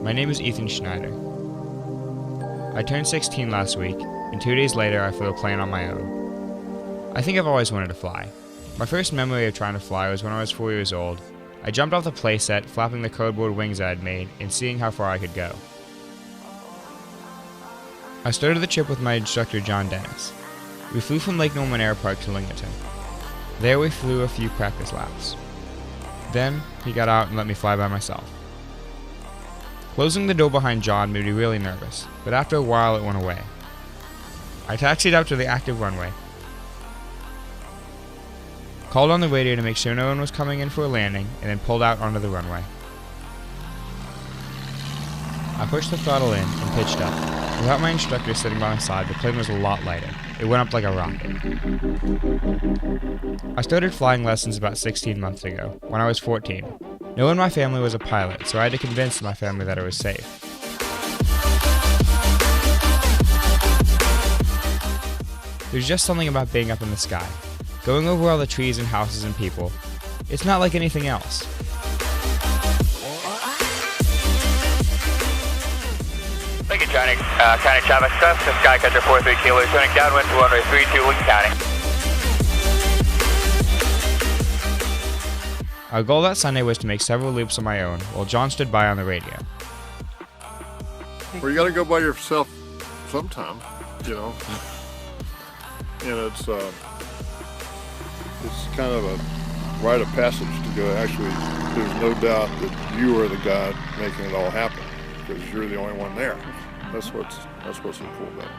My name is Ethan Schneider. I turned 16 last week, and 2 days later I flew a plane on my own. I think I've always wanted to fly. My first memory of trying to fly was when I was 4 years old. I jumped off the playset, flapping the cardboard wings I had made, and seeing how far I could go. I started the trip with my instructor John Dennis. We flew from Lake Norman Airpark to Lincolnton. There we flew a few practice laps. Then, he got out and let me fly by myself. Closing the door behind John made me really nervous, but after a while it went away. I taxied out to the active runway, called on the radio to make sure no one was coming in for a landing, and then pulled out onto the runway. I pushed the throttle in and pitched up. Without my instructor sitting by my side, the plane was a lot lighter. It went up like a rocket. I started flying lessons about 16 months ago, when I was 14. No one in my family was a pilot, so I had to convince my family that it was safe. There's just something about being up in the sky, going over all the trees and houses and people. It's not like anything else. Lincoln County, traffic, Cessna Skywatcher 43 Kilo, turning downwind to runway 32, Lincoln County. Our goal that Sunday was to make several loops on my own, while John stood by on the radio. Well, you got to go by yourself sometime, you know. And it's kind of a rite of passage to go. Actually, there's no doubt that you are the guy making it all happen, because you're the only one there. That's what's so cool about it.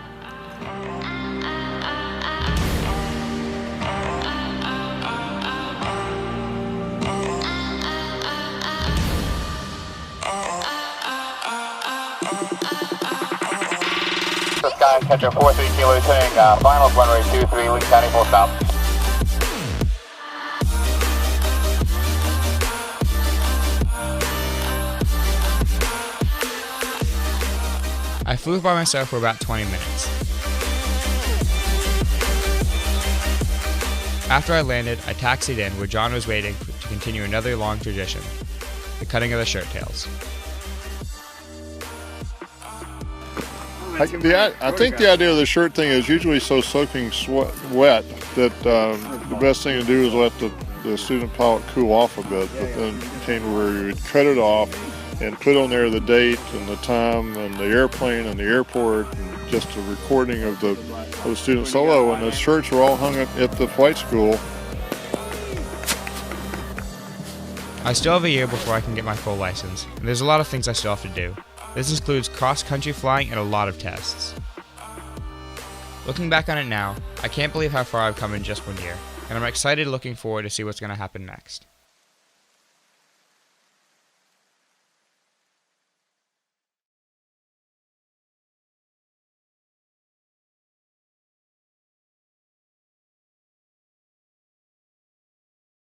Skywatcher 43 Kilo, turning final runway 23, Lincoln County, full stop. I flew by myself for about 20 minutes. After I landed, I taxied in where John was waiting to continue another long tradition, the cutting of the shirt tails. I think the idea of the shirt thing is usually so soaking wet that the best thing to do is let the student pilot cool off a bit, but then came where you would cut it off and put on there the date and the time and the airplane and the airport and just a recording of the student solo, and the shirts were all hung at the flight school. I still have a year before I can get my full license, and there's a lot of things I still have to do. This includes cross-country flying and a lot of tests. Looking back on it now, I can't believe how far I've come in just 1 year, and I'm excited looking forward to see what's going to happen next.